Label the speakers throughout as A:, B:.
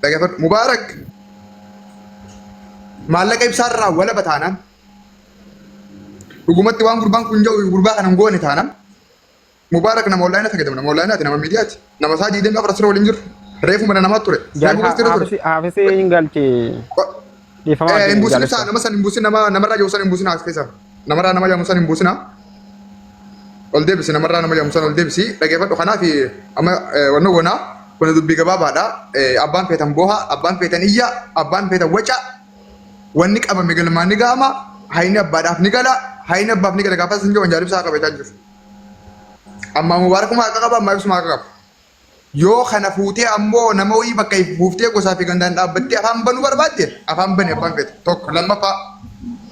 A: dhaggeeffadhu mubaarak maallaqa ibsaarraa wala bataanaan dhugumatti waan gurbaan kun jedhu gurbaa kana hin goone taanaan mubaarak nama onlaayinaa fayyadamu nama onlaayinaati nama miidiyaati nama isaa jiideen afur asirra waliin jiru reefu mana namaatti ture
B: haafisee hin galche
A: hin buusin ibsaa nama san hin buusin namarraa jiru san hin buusin haas keessa namarraa nama jedhamu san hin buusina ol deebisi namarraa nama jedhamu san ol deebisi dhaggeeffadhu kanaaf amma wanno goonaa kun dubbii gabaabaadha abbaan feetan booha abbaan feetan iyya abbaan feetan waca wanni qabame galmaan ni gaama hayni abbaadhaaf ni gala hayni abbaaf ni gala gaafas hin jiru jaaribsaa qabeetaa jiru amma mubaarakuma akka qaba amma ibsuma akka qaba yoo kana fuutee ammoo nama wayii bakka buuftee gosaa fi gandaan dhaabbattee afaan banuu barbaadde afaan bane abbaan feete tokko lammaffaa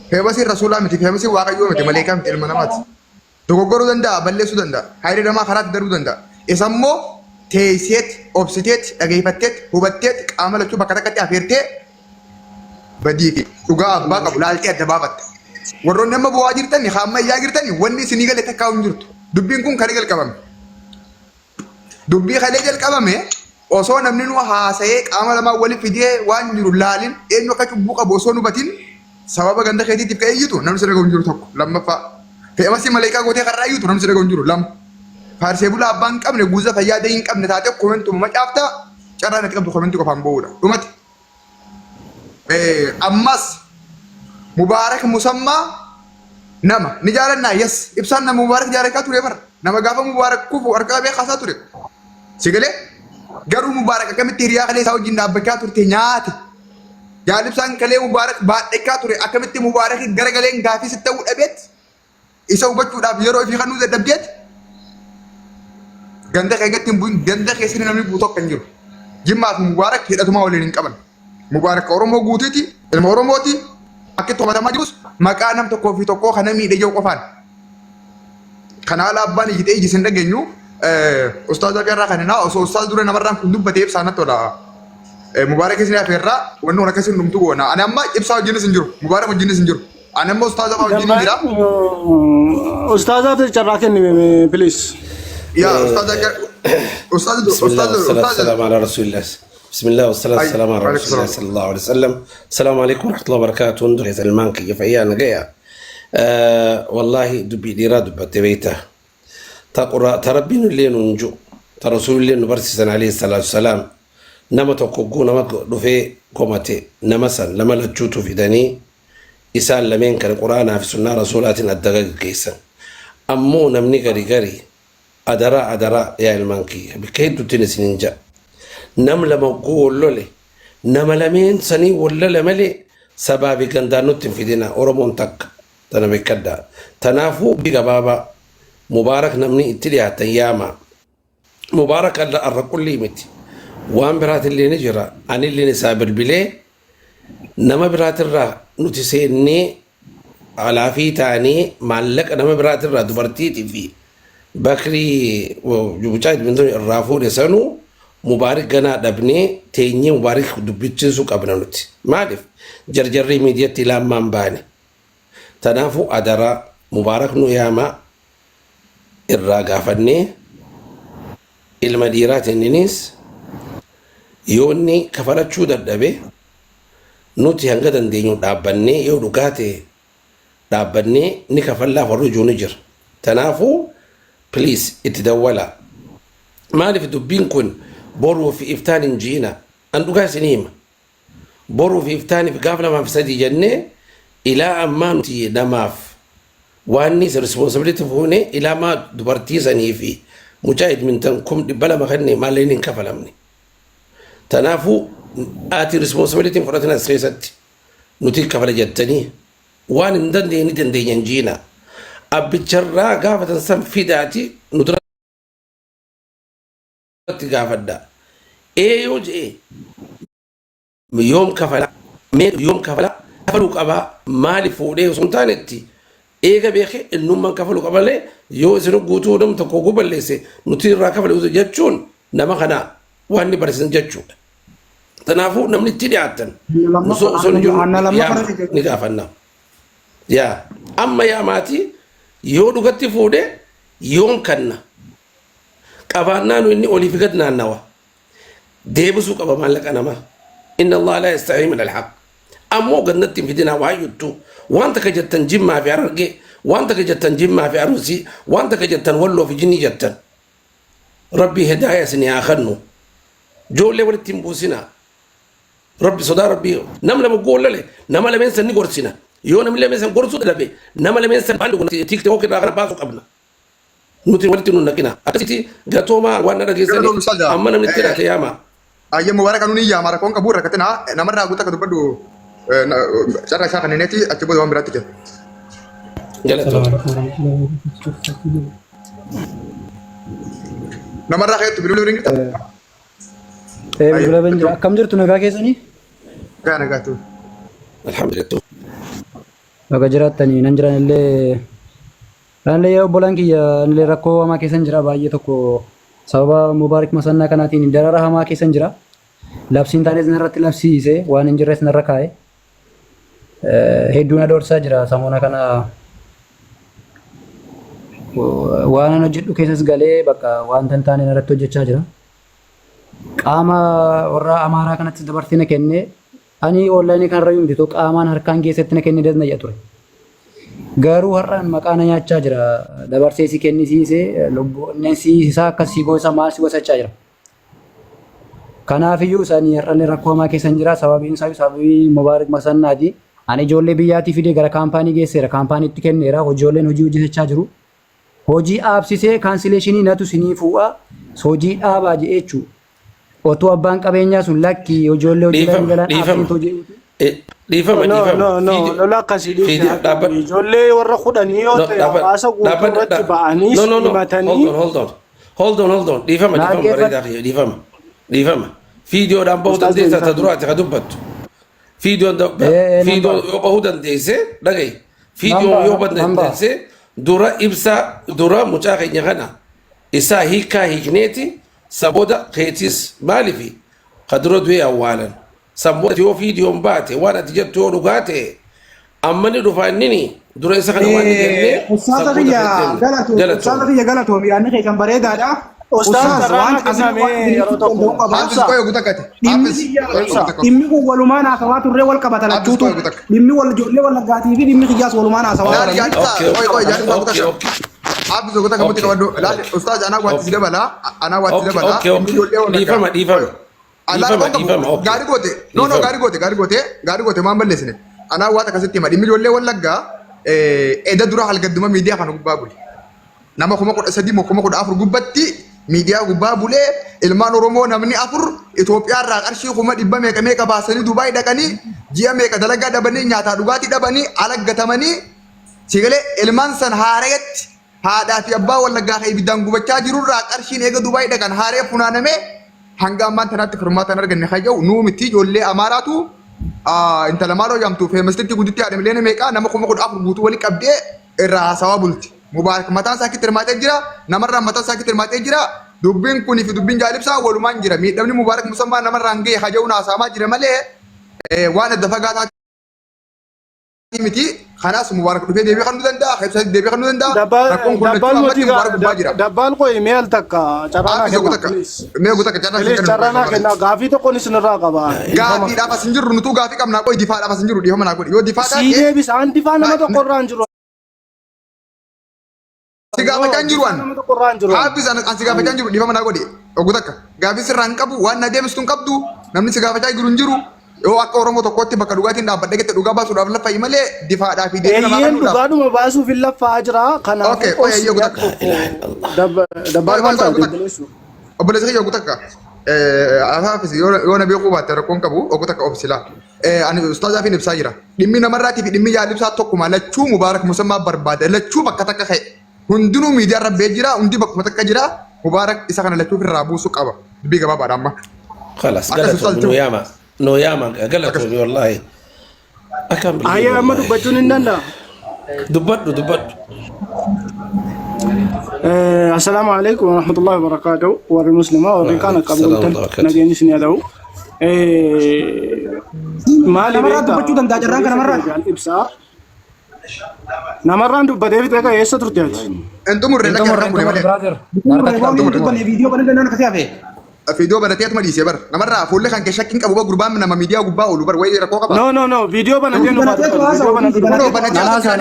A: feebasii rasuulaa miti feebasii waaqayyoo miti maleekaa miti ilma namaati dogoggoruu danda'a balleessuu danda'a hayri namaa karaatti daruu danda'a isammoo teesseet obsiteet dhageeffatteet hubatteet qaama lachuu bakka takkatti afeertee badii fi dhugaa abbaa qabu laaltee adda baafatte warroonni amma bu'aa jirtani haammayyaa jirtani wanni isinii galee takkaa hin jirtu dubbiin kun kalee jalqabame dubbii kalee jalqabame osoo namni nu haasa'ee qaama lamaa waliif fidee waan jiru laalin eenyu akka cubbuu qabu osoo nu batin sababa ganda keetiitiif ka'ee iyyitu namni sirra hin jiru tokko lammaffaa fe'amasi maleekaa gootee karraa iyyutu namni sirra hin jiru lama faarsee bulaa abbaan hin qabne guuza fayyaa dee hin qabne taate komentuma macaafta carraan itti qabdu komentii qofaan ba'uudha dhumate ammas mubaarak musammaa nama ni jaalannaa yes ibsaan nama mubaarak jaalakaa ture bar nama gaafa mubaarak kufu harka beekaasaa ture sigalee garuu mubaarak akkamitti hiriyaa kalee isaa wajjin dhaabbachaa turte nyaate jaalibsaan kalee mubaarak baadhachaa ture akkamitti mubaarak garagaleen gaafii sitti ta'uu dhabeet isa hubachuudhaaf yeroo ifii kan nu dadhabdeet ganda keeyyatti hin bu'in ganda keessatti namni bu'u tokko hin jiru jimmaa fi mubaarak hidhatuma waliin hin qaban mubaarak oromoo guutiiti ilma oromooti akka itti hubatamaa jirus maqaa nam tokkoo fi tokkoo kana miidhagee qofaan kana haala abbaan iyyitee ijjisin dhageenyu ustaaza garraa kanina osoo ustaaz dura namarraan kun dubbatee ibsaanatti tola mubaarak isin afeerraa wanni kun akkasiin dhumtu goona ani amma ibsaa wajjinis hin jiru mubaarak wajjinis hin jiru ani amma ustaaza fa'aa wajjin jira
C: ustaazaatu carraa kenni please
A: يا أستاذ
D: السلام على رسول الله بسم الله والصلاة والسلام على رسول الله صلى الله عليه وسلم السلام عليكم ورحمة الله وبركاته ندر يا سلمان كيف أيانا جاية والله دبي ديرا دبت بيته تقرأ تربين اللي ننجو ترسول اللي نبرسي عليه الصلاة والسلام نما تقوقو نما دفي قومتي نمسا لما لجوتو في داني إسال لمن كان القرآن في سنة رسولاتنا الدقاق كيسا أمو نمني غري أدرا يا المانكي بكيد تنس نينجا نم لما قول لولي نم لمين سني ولا لملي سبابي كندانو تنفيدنا أورمون تك تنا بكدا تنافو بيجا بابا مبارك نمني اتليها تياما مبارك الله الركل ليمتي وان برات اللي نجرا عن اللي نسابر بلي نما برات الرا نتسيني على في تاني معلق نما برات الرا دبرتيتي فيه بكري وجوجات من دون الرافور يسانو مبارك جنا دبني تيني مبارك دبيتشن سوق أبنانوتي معرف جرجري ميديا تلام مانباني تنافو أدرا مبارك نوياما الراقافني المديرات النينيس يوني كفرت شو دبي نوتي هنقدن دينيو دابني يو دكاتي دابني نكفلا فرجو نجر تنافو بليز اتدولا ما في دبين كن برو في إفتان جينا أندو كاسنيم برو في إفتان في قافلة ما في سدي جنة إلى أمان تي نماف واني سرسبونسبلتي فوني إلى ما دبرتي سني في مجاهد من تنكم بلا ما خلني ما لين كفلمني تنافو آتي رسبونسبلتي فرتنا سيستي نتي كفل جتني وان ندن ديني تندين جينا أبتشرا قافة سم في داتي ندرت قافة إيوج إيه يوم كفلا يوم كفلا كفلوك أبا مالي فودي سلطانتي إيه بيخي النوم من كفلوك أبا لي يو سنو قوتو نم تقوقو بلسي نطير را كفل يوزو جتشون نما خنا واني برسن جتشون تنافو نمني تدعاتن سنجو يا نقافنا يا أما يا ماتي yoo dhugatti fuudhe yoon kanna qabaannaan inni olii fi gad naannawa deebisuu qaba maallaqa namaa إن الله لا يستحي من الحق أمو قد نتم في دينها وهيوتو وانت كجتن جمع في عرقي وانت كجتن جمع في عروسي وانت كجتن ولو في جني جتن ربي هداية سني آخرنو جولي ولتم بوسنا ربي صدا ربي نملا بقول لي نملا من سني قرسنا يو نملا من سن قرسو دلبي نملا من سن بالو تيك توك راغنا باسو قبنا نوتي ولتي نكنا أكسيتي جاتوما وانا رجيسني أما نمتنا كياما
A: ayya mubarak anu niyya mara kon kabur rakatina namarra guta ka dubadu cara sa kaneneti atibo wan berarti ke namarra kayat bilu ring kita
B: Bila benjira kam jirtu nagaa keessanii?
A: kana gatu
D: الحمد لله
B: Baga jiraatanii nan jiran illee obbolaan kiyya illee rakkoo hamaa keessan jira baay'ee tokko sababa mubaarak masannaa kanaatiin darara hamaa keessan jira. Labsiin taanes narratti labsiise waan hin jirres narra kaa'e. Hedduun adoorsaa jira samoona kana waan an hojjedhu keessas galee bakka waan tan taane narratti hojjechaa jira. Qaama warra amaaraa kanatti dabarsee na kennee ani onlaayinii kanarra yumti to qaamaan harkaan keessatti na kennee dasna jedha ture. Garuu har'aan maqaan nyaachaa jira dabarsee si kennisiisee lubbuun siisaa akkas si gosa maal si gosachaa jira. Kanaafiyyuu isaanii har'allee rakkoo hamaa keessan jira sababiin isaa sababii mubaarak masannaati. Ani ijoollee biyyaatii fidee gara kaampaanii geesseera kaampaaniitti kenneera ijoolleen hojii hojjechaa jiru. Hojii dhaabsisee kaansileeshinii natu sinii fuudha hojii dhaabaa jechuudha. Otoo abbaan qabeenyaa sun lakki ijoollee hojii galan dhaabsisee hojii.
D: dhiifama
C: lola akkasii dhiifama ijoollee warra kudhanii yoo ta'e hawaasa guutuurratti ba'anii himatanii
D: hold on dhiifama bareedaa dhiifama fiidiyoodhaan bahuu dandeessa ta duraati ka dubbattu fiidiyoo yoo bahuu dandeesse dhagahi fiidiyoo yoo bahuu dandeesse dura ibsa dura mucaa keenya kana isaa hiikaa hiikneeti sabooda keetis maalifi ka dura du'ee awwaalan sabboota yoo fiidiyoon baate waan ati jettu yoo dhugaate ammani dhufaannini dura isa kana waan jennee
E: Ustaaza kiyya galatoomi yaadni kee kan bareedaadha.
C: Ustaaza waan qasame yeroo tokko
A: hafiz koyo gutakate
E: dhimmi kun walumaan haasawaa turree wal qabata lachuutu dhimmi wal ijoollee wal laggaatii fi dhimmi kiyyaas walumaan haasawaa
A: hafiz gutaka muti kabaddo laal ustaaz ana waati dabala gaarii goote gaarii goote maan balleessine anaa waan akkasitti hima dhimmi ijoollee wallaggaa edda dura halgadduma miidiyaa kana gubbaa bule nama 13 14 gubbatti miidiyaa gubbaa bulee ilmaan oromoo namni 4 Itoophiyaa irraa qarshii 100 meeqa baasanii Dubaay dhaqanii ji'a meeqa dalagaa dhabanii nyaataa dhugaatii dhabanii alaggatamanii sigalee ilmaan san haareetti haadhaa fi abbaa wallaggaa kan ibiddaan gubachaa jirurraa qarshiin eega Dubaay dhaqan haaree funaanamee hanga ammaan tanatti furmaatan arganne hayyau nuu miti ijoollee amaaraatu intala maaloo yaamtu feemasitti gudditti haadhamileen meeqa nama 14 guutuu wali qabdee irraa haasawaa bulti. Mubaarak mataan isaa kitti hirmaatee jira namarraa mataan isaa kitti hirmaatee jira dubbiin kunii fi dubbiin jaalibsaa walumaan jira miidhamni mubaarak musammaa namarraa hangee haja'uun haasawamaa jira malee waan adda fagaataa miti kanaas mubaarak dhufee deebii kan nu danda'a keessa deebii kan nu danda'a rakkoon kun mubaarak gubbaa jira.
C: Dabbaan koo meel takka carraanaa kenna
A: mee guutakka
C: carraanaa kenna gaafii tokkoon isinirraa qaba.
A: Gaafiidhaaf as hin jirru nutuu gaafii qabnaa qoy difaadhaaf as hin jirru dhiifama naa godhi yoo difaa
C: taate. Sii deebisaan difaa nama tokkorraa hin jiru.
A: Si gaafachaa hin jiru waan haabis an si gaafachaa hin jiru dhiifama naa godhi guutakka gaafii sirraa hin qabu waan na deebistu hin qabdu namni si gaafachaa jiru hin jiru. Yoo akka Oromoo tokkotti bakka dhugaatiin dhaabbadhe gette dhugaa baasuudhaaf lafa malee difaadhaa fi deebii namaa
C: kennuudhaaf. Dhugaadhuma baasuuf hin laffaa jira. Kanaaf dabbaan maal ta'a?
A: Obboleessa kiyya guutakka haafis yoo na beekuu baatte rakkoon qabu guutakka obsilaa. Ani ustaazaa fi ibsaa jira. Dhimmi namarraatii fi dhimmi jaalibsaa tokkuma lachuu mubaarak musammaa barbaada lachuu bakka takka ka'e. Hundinuu miidiyaa irra bee jira hundi bakkuma takka jira mubaarak isa kana lachuu irraa buusuu qaba. Dubbii gabaabaadha amma.
D: Khalas galatoomuu yaama. No yaama galatoomii wallaahi.
C: Ayyaa amma dubbachuun hin danda'a.
D: Dubbadhu.
C: Assalaamu alaikum warahmatullahi wabarakatuh. Warri muslimaa warri kaan qabuutan nageenyi isin haa ta'u. Maali beektaa?
E: Dubbachuu danda'a jarraan kana marraa?
C: Ibsaa. Namarraan dubbatee bitee kan eessa turte ati?
A: Entumurree dhaqee har'a bulee malee.
E: Viidiyoo kan danda'an akkasii hafe.
A: فيديو بناتيات ما ديسي بر نمرة فول لك أنك شاكين كابو بقربان من ميديا قبا أولو بر وين ركوكا بر
C: No, video banatee nu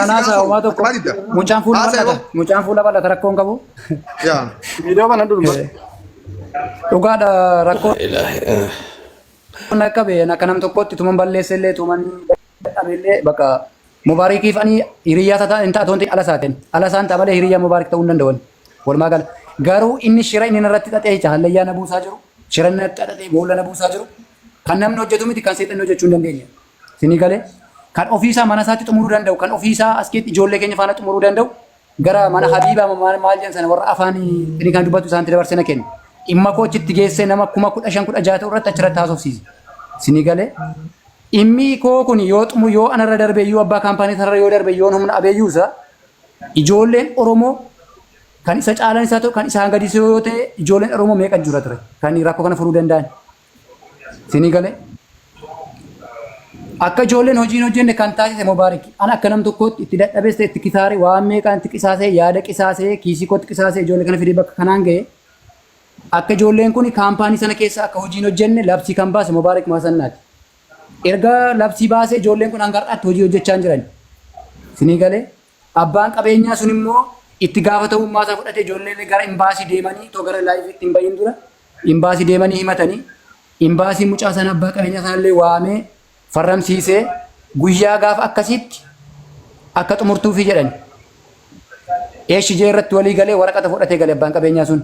B: Nanaasa uumaa tokko mucaan fuula bal'ata rakkoon qabu.
A: يا
C: Video banatu
B: Dhugaadha rakkoo
D: إلهي
B: akka been akka nam tokkotti tuman balleessellee tuman dhabeellee bakka mubaarikiif ani hiriyaa tataa hin taatu wanti ala isaatiin ala isaan ta'a malee hiriyaa mubaarik ta'uu hin danda'an walumaa gala garuu inni shira inni irratti xaxee jecha hallayyaa na buusaa jiru shira inni irratti xaxee boolla na buusaa jiru kan namni hojjetu miti kan seexanni hojjechuu hin dandeenye sinii galee kan ofiisaa mana isaatti xumuruu danda'u kan ofiisaa askeetti ijoollee keenya faana xumuruu danda'u gara mana habiibaa maal jedhan sana warra afaan inni kan dubbatu isaanitti dabarsee na kennu dhimma koo achitti geessee nama 15,000 irratti achirratti haasofsiise. Sinii galee dhimmi koo kun yoo anarra darbe yoo abbaa kaampaanii sanarra yoo darbe yoo humna abeeyyuusa ijoolleen Oromoo kan isa caalan isaa ta'u kan isaan gadi yoo ta'e ijoolleen Oromoo meeqa jira ture kan rakkoo kana furuu danda'an. Sinii galee akka ijoolleen hojii hin hojjenne kan taasise Mubaarik ana akka nam tokkootti itti dadhabees itti kitaare waan meeqaan itti qisaasee yaada qisaasee kiisii kootti qisaasee ijoollee kana fidee bakka kanaan ga'e. Akka ijoolleen kun kaampaanii sana keessa akka hojii hin hojjenne labsii kan baase Mubaarik Maasannaati. Erga labsii baase ijoolleen kun hanga har'aatti hojii hojjechaa hin jiran. Sinii galee abbaan qabeenyaa sun immoo itti gaafatamummaa isaa fudhatee ijoolleen gara imbaasii deemanii too gara laayifiitti hin bahin dura imbaasii deemanii himatanii imbaasii mucaa sana abbaa qabeenyaa sanallee waamee farramsiisee guyyaa gaafa akkasitti akka xumurtuufi jedhan. Eeshijee irratti walii galee waraqata fudhatee galee abbaan qabeenyaa sun.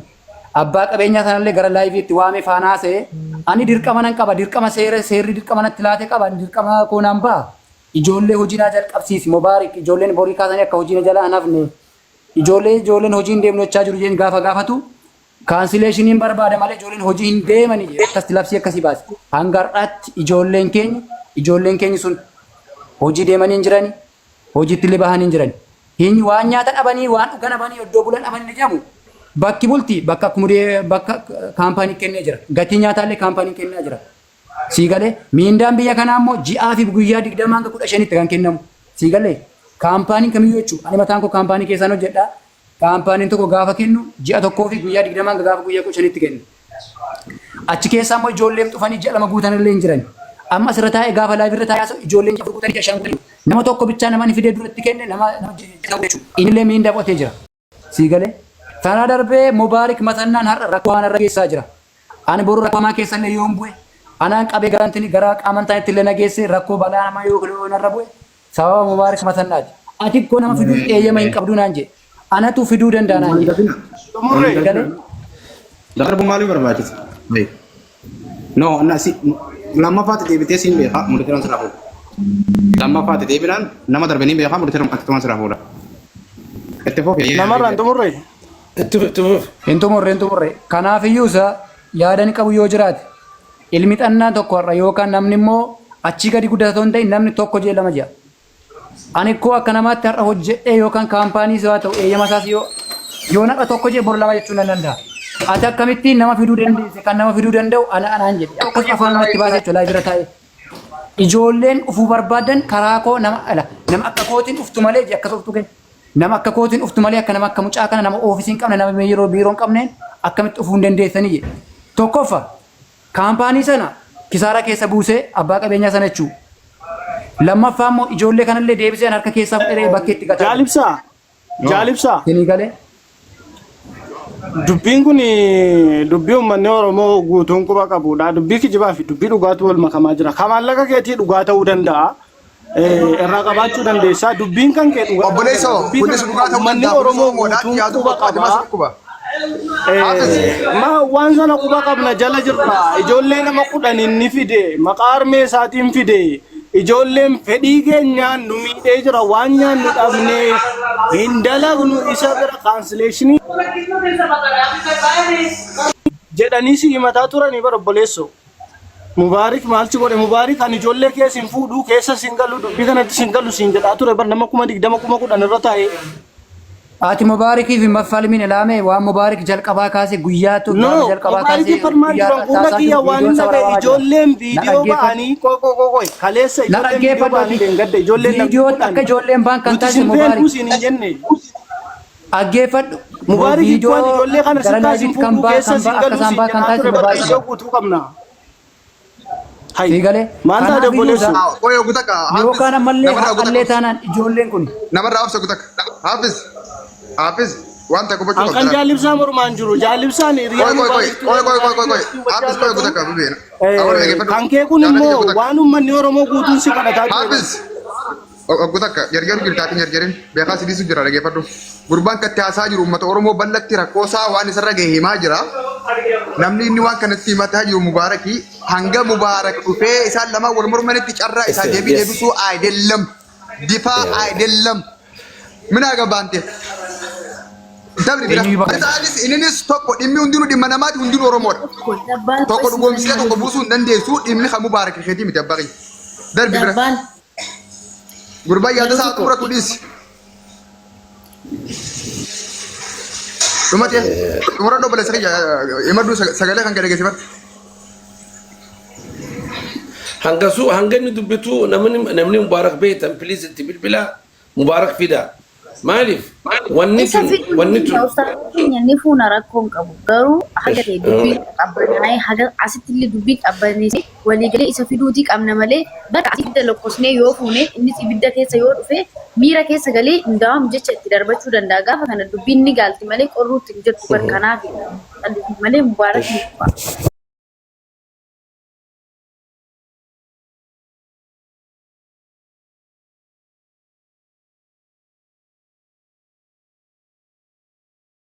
B: Abbaa qabeenyaa sanallee gara laayifiitti waamee faanaasee ani dirqama nan qaba dirqama seerri dirqama natti laate qaba dirqama koonaan ba'a ijoollee hojii naa jalqabsiisi Mubaarik ijoolleen borii kaasanii akka hojii na jalaa hin hafne ijoolleen hojii hin deemne jechaa jiru jeen gaafa gaafatu kaansileeshiniin barbaada malee ijoolleen hojii hin deemanii akkasti labsii akkasii baase hanga har'aatti ijoolleen keenya sun hojii deemanii hin jirani hojiitti illee bahanii hin jirani waan nyaata dhabanii waan dhugan dhabanii iddoo bulan dhabanii ni jedhamu. Bakki bulti bakka kumuree bakka kaampaanii kennee jira. Gatii nyaataallee kaampaanii kennaa jira. Siigalee miindaan biyya kanaa immoo ji'aa fi guyyaa 20 hanga 15tti kan kennamu. Siigalee kaampaaniin kamiyyuu jechuudha. Ani mataan koo kaampaanii keessaan hojjedha. Kaampaaniin tokko gaafa kennu ji'a tokkoo fi guyyaa 20 hanga gaafa guyyaa 15tti kennu. Achi keessaa immoo ijoolleen dhufanii ji'a 2 guutanillee hin jiran. Amma asirra taa'ee gaafa laayifirra taa'ee ijoolleen ji'a 4 guutanii ji'a 5 guutanii. Nama tokko bichaa namni fidee duratti kenne nama jechuudha. Innillee miindaa qotee jira. Siigalee Kana darbee Mubaarik Masannaan har'a rakkoo waan irra geessaa jira. Ani boru rakkoo hamaa keessallee yoo hin bu'e anaan qabee garantiin gara qaamantaan itti illee nageesse rakkoo balaa namaa yoo narra bu'e sababa Mubaarik Masannaati. Ati koo nama fiduu eeyyama hin qabdu naan jedhe. Anatu fiduu danda'a naan jedhe.
E: Darbu maaliif barbaachisa? No, lammaffaa deebitee siin beekaa murteeraan sirraa fuudha. Lammaffaa deebinaan nama darbanii beekaa murteeraan akkasumas sirraa fuudha. Itti fufee.
C: Namarraan xumurre.
B: Hin xumurre. Kanaafiyyuu isa yaadani qabu yoo jiraate ilmi xannaa tokko har'a yookaan namni immoo achii gadi guddatoo hin ta'in namni tokko jee lama jira. Ani koo akka namaatti har'a hojjedhee yookaan kaampaanii isaa ta'u eeyyama isaas yoo naqa tokko jee bor lama jechuun nan danda'a. Ati akkamittiin nama fiduu dandeesse kan nama fiduu danda'u anaan jedhe akkas afaan namatti baasee jechuudha laayifirra taa'ee. Ijoolleen ufuu barbaadan karaa koo nama akka kootiin uftu malee akkas uftu kenna. Nama akka kootiin uftu malee akka nama akka mucaa kana nama oofisii hin qabne nama yeroo biiroo hin qabneen akkamitti ufuu hin dandeessanii jedhe. Tokkoffa kaampaanii sana kisaara keessa buusee abbaa qabeenyaa sana jechuudha. Lammaffaa immoo ijoollee kanallee deebisee harka keessaa fudhee bakkeetti gataa.
C: Jaalibsaa.
B: Sinii galee.
C: Dubbiin kun dubbii uummanni Oromoo guutuun quba qabudha. Dubbii kijibaa fi dubbii dhugaatu wal makamaa jira. Kan maallaqa keetii dhugaa ta'uu danda'a. Irraa qabaachuu dandeessaa. Dubbiin kan kee dhugaa.
A: Obboleessoo kunis dhugaa ta'uu
C: uummanni Oromoo guutuun quba qaba. Waan sana quba qabna jala jirra. Ijoollee nama 10 ni fide. Maqaa armee isaatiin fide. Ijoolleen fedhii keenyaan nu miidhee jira waan nyaannu dhabnee hin dalagnu isa bira kaansileeshinii jedhanii si himataa turanii bara obboleessoo. Mubaarik maalchi godhe Mubaarik kan ijoollee keessa hin fuudhuu keessa siin galu dubbii kanatti siin galu siin jedhaa ture bara nama 20,000 10,000 irra taa'ee.
B: Ati Mubaarikiif maffalmin ilaame waan Mubaarik jalqabaa kaasee guyyaa tokko jalqabaa kaasee
C: guyyaa waan nabe ijoolleen viidiyoo ba'anii qoy kaleessa ijoolleen
B: viidiyoo akka ijoolleen baan kan taasise Mubaarik Dhaggeeffadhu.
C: Mubaarak ikkuun ijoollee kana sittaasiin fuudhuu keessa siin galuu siin jennaa ture bakka ijoo guutuu qabna.
B: Siigalee.
C: Maal ta'a dabboleessu?
A: Qoyoo gutaka.
B: Yookaan ammallee haqallee taanaan ijoolleen kun.
A: Namarraa obsa gutaka. Hafiz. Wanta kubachuu qabda.
C: Kan jaalibsaa mormaan jiru jaalibsaan hiriyaa
A: Hafiz qoyoo gutaka bibeena.
C: Kan kee kun immoo waan uummanni Oromoo guutuun si kadhataa jiru.
A: Hafiz. Gutaka jarjaru jirtaatiin jarjarin beekaa sidiisu jira dhageeffadhu. Gurbaan katti haasaa jiru uummata Oromoo bal'atti rakkoosaa waan isarra gahee himaa jira. Namni inni waan kanatti himataa jiru Mubaarakii hanga Mubaarak dhufee isaan lama wal mormanitti carraa isaa deebisuu aydellam difaa aydellam mina gabaante. Dabri bira isaanis innis tokko dhimmi hundinuu dhimma namaati hundinuu Oromoodha. Tokko dhugoomsee tokko buusuu hin dandeessu dhimmi kan Mubaarak keetii miti abbaqii. Darbi bira. Gurbaan yaada isaa xumura tudhiis. Xumura dhoobale imaduu sagalee kan gadageessifatte.
D: hanga inni dubbitu namni Mubaarak beektan please itti bilbila Mubaarak fida. Maaliif? Wanni
F: ni fuuna rakkoon qabu garuu haga ta'e dubbii qabbanaa haga asitti illee dubbii qabbanee walii galee isa fiduutii qabna malee bakka asitti lakkoofnee yoo fuune innis ibidda keessa yoo dhufe miira keessa galee hundaa'amu jecha itti darbachuu danda'a gaafa kana dubbiin ni gaalti malee qorruutti hin jirtu kan kanaaf malee Mubaarak